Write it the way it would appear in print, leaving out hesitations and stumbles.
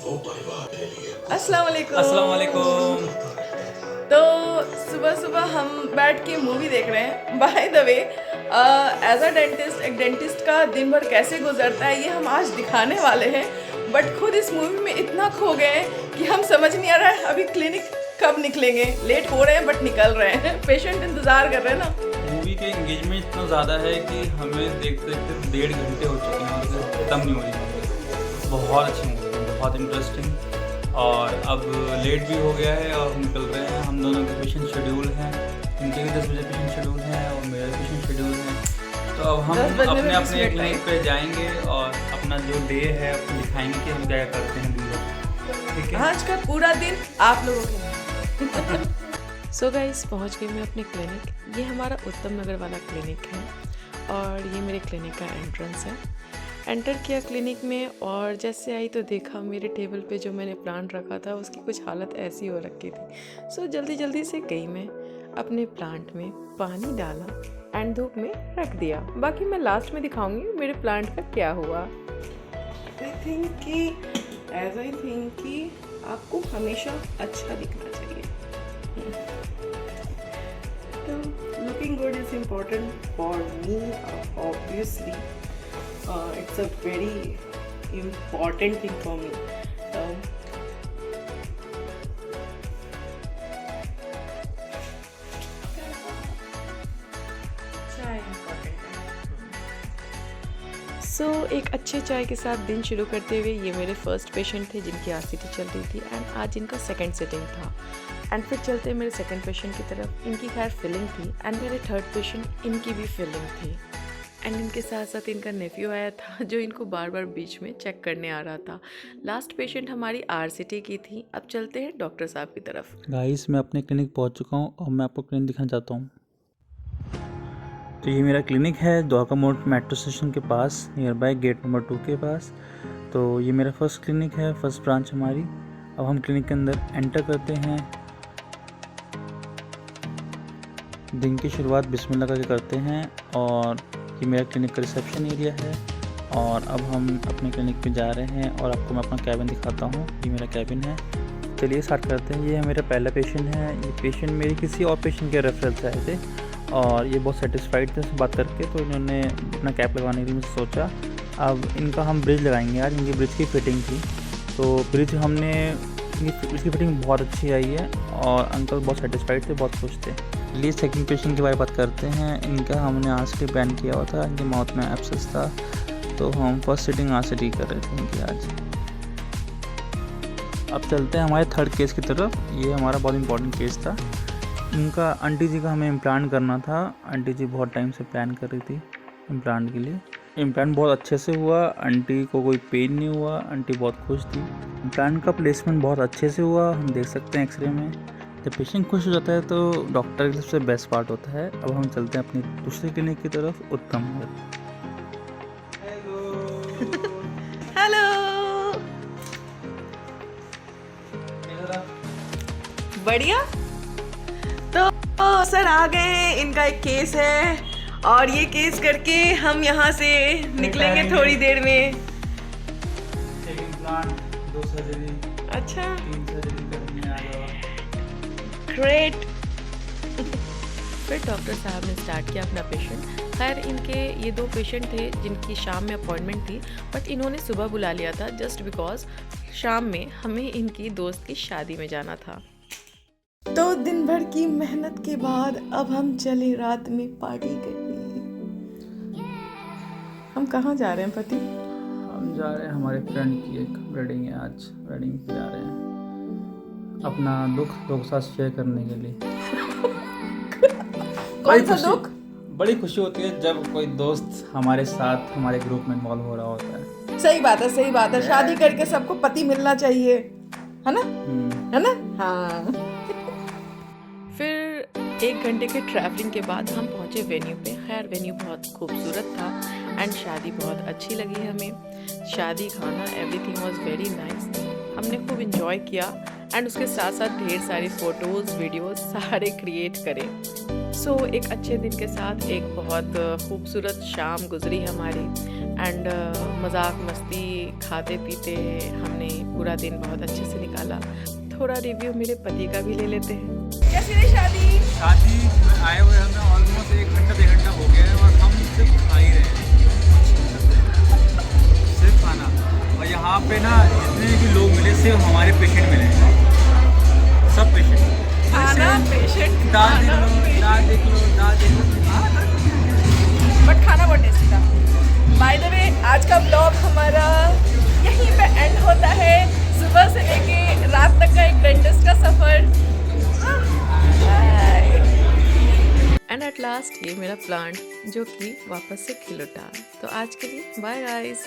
अस्सलाम वालेकुम। अस्सलाम वालेकुम। तो सुबह सुबह हम बैठ के मूवी देख रहे हैं। By the way, as a dentist, एक डेंटिस्ट का दिन भर कैसे गुजरता है ये हम आज दिखाने वाले हैं। बट खुद इस मूवी में इतना खो गए हैं कि हम समझ नहीं आ रहा है अभी क्लिनिक कब निकलेंगे। लेट हो रहे हैं बट निकल रहे हैं। पेशेंट इंतज़ार कर रहे हैं ना। मूवी के एंगेजमेंट इतना ज़्यादा है कि हमें देखते देखते 1.5 घंटे हो चुके हैं और खत्म नहीं हो रही मूवी। बहुत अच्छी मूवी है, बहुत इंटरेस्टिंग। और अब लेट भी हो गया है और हम निकल रहे हैं। हम दोनों के पेशेंट शेड्यूल हैं, इनके भी 10 बजे पेशेंट शेड्यूल हैं और मेरा पेशेंट शेड्यूल है। तो अब हम 10 बजने में अपने 20 अपने मिनट क्लिनिक पे जाएंगे और अपना जो डे है आपको दिखाएंगे कि हम क्या करते हैं दिन भर। ठीक है, आज का पूरा दिन आप लोगों के सो गाइस, पहुंच गई मैं अपने क्लिनिक। ये हमारा उत्तम नगर वाला क्लिनिक है और ये मेरे क्लिनिक का एंट्रेंस है। एंटर किया क्लिनिक में और जैसे आई तो देखा मेरे टेबल पे जो मैंने प्लांट रखा था उसकी कुछ हालत ऐसी हो रखी थी। सो जल्दी जल्दी से गई मैं अपने प्लांट में, पानी डाला एंड धूप में रख दिया। बाकी मैं लास्ट में दिखाऊंगी मेरे प्लांट का क्या हुआ। आई थिंक कि आपको हमेशा अच्छा दिखना चाहिए। तो looking good is important for me, obviously. It's a very important thing for me. सो एक अच्छे चाय के साथ दिन शुरू करते हुए ये मेरे फर्स्ट पेशेंट थे जिनकी आरसीटी चल रही थी एंड आज इनका सेकंड सिटिंग था। एंड फिर चलते मेरे सेकंड पेशेंट की तरफ। इनकी खैर फिलिंग थी एंड मेरे थर्ड पेशेंट इनकी भी फिलिंग थी। एंड इनके साथ साथ इनका नेफ्यू आया था जो इनको बार बार बीच में चेक करने आ रहा था। लास्ट पेशेंट हमारी आरसीटी की थी। अब चलते हैं डॉक्टर साहब की तरफ। गाइस मैं अपने क्लिनिक पहुंच चुका हूं और मैं आपको क्लिनिक दिखाना चाहता हूं। तो ये मेरा क्लिनिक है द्वारका मोड़ मेट्रो स्टेशन के पास, नियर बाय गेट नंबर 2 के पास। तो ये मेरा फर्स्ट क्लिनिक है, फर्स्ट ब्रांच हमारी। अब हम क्लिनिक के अंदर एंटर करते हैं। दिन की शुरुआत बिस्मिल्लाह करके करते हैं और ये मेरा क्लिनिक का रिसेप्शन एरिया है। और अब हम अपने क्लिनिक पे जा रहे हैं और आपको मैं अपना कैबिन दिखाता हूँ। ये मेरा कैबिन है। चलिए स्टार्ट करते हैं। ये मेरा पहला पेशेंट है। ये पेशेंट मेरी किसी और पेशेंट के रेफरल से आए थे और ये बहुत सेटिस्फाइड थे से बात करके, तो इन्होंने अपना कैप लगवाने के लिए मुझसे सोचा। अब इनका हम ब्रिज लगाएंगे आज। इनकी ब्रिज की फिटिंग थी तो ब्रिज हमने, इसकी फिटिंग बहुत अच्छी आई है और अंकल बहुत सेटिस्फाइड थे, बहुत खुश थे। चलिए सेकंड पेशेंट के बारे में बात करते हैं। इनका हमने आज के बैन किया हुआ था, इनकी माउथ में एब्सेस था तो हम फर्स्ट सिटिंग आज से डी कर रहे थे इनकी आज। अब चलते हैं हमारे थर्ड केस की तरफ। ये हमारा बहुत इंपॉर्टेंट केस था। उनका आंटी जी का हमें इम्प्लांट करना था। आंटी जी बहुत टाइम से प्लान कर रही थी इम्प्लांट के लिए। इम्प्लांट बहुत अच्छे से हुआ, आंटी को कोई पेन नहीं हुआ, आंटी बहुत खुश थी। इम्प्लांट का प्लेसमेंट बहुत अच्छे से हुआ, हम देख सकते हैं एक्सरे में। जब पेशेंट खुश हो जाता है तो डॉक्टर के सबसे बेस्ट पार्ट होता है। अब हम चलते हैं अपनी दूसरी क्लिनिक की तरफ, उत्तम नगर। हेलो, बढ़िया। तो सर आ गए हैं। इनका एक केस है और ये केस करके हम यहाँ से निकलेंगे थोड़ी देर में। एक इम्प्लांट, 2 सर्जरी, अच्छा, 3 सर्जरी करने आ गया। ग्रेट। फिर डॉक्टर साहब ने स्टार्ट किया अपना पेशेंट। खैर इनके ये 2 पेशेंट थे जिनकी शाम में अपॉइंटमेंट थी, बट इन्होंने सुबह बुला लिया था जस्ट बिकॉज शाम में हमें इनकी दोस्त की शादी में जाना था। तो दिन भर की मेहनत के बाद अब हम चले रात में पार्टी करने। हम कहाँ जा रहे हैं पति? हम जा रहे हैं, हमारे फ्रेंड की एक वेडिंग है आज, वेडिंग पे जा रहे हैं अपना दुख लोगों के साथ शेयर करने के लिए। कौन सा दुख? बड़ी खुशी होती है जब कोई दोस्त हमारे साथ हमारे ग्रुप में इन्वॉल्व हो रहा होता है। सही बात है, सही बात है। शादी करके सबको पति मिलना चाहिए, है ना? है ना? हाँ। फिर 1 घंटे के ट्रैवलिंग के बाद हम पहुंचे वेन्यू पे। खैर वेन्यू बहुत खूबसूरत था एंड शादी बहुत अच्छी लगी हमें। शादी, खाना, एवरीथिंग वाज वेरी नाइस। हमने खूब इंजॉय किया एंड उसके साथ साथ ढेर सारी फ़ोटोज़, वीडियोज़ सारे क्रिएट करे। सो एक अच्छे दिन के साथ एक बहुत खूबसूरत शाम गुजरी हमारी एंड मजाक मस्ती खाते पीते हमने पूरा दिन बहुत अच्छे से निकाला। थोड़ा रिव्यू मेरे पति का भी ले लेते हैं। कैसी रही शादी? शादी में आए हुए हमें ऑलमोस्ट 1 घंटा 1.5 घंटा हो गया है और हम सिर्फ खा ही रहे हैं, सिर्फ खाना। और यहाँ पे ना जितने भी लोग मिले सिर्फ हमारे पेशेंट मिले हैं, सब पेशेंट। खाना पेशेंट, दाल देख लो, दाल देख लो, दाल देख लो, बट खाना बहुत टेस्टी था। बाय द वे आज का ब्लॉग हमारा यहीं पे एंड होता है। सुबह से लेके रात तक का एक डेंटिस्ट का सफ़र। एंड एट लास्ट ये मेरा प्लांट जो कि वापस से खिल उठा। तो आज के लिए बाय गाइस।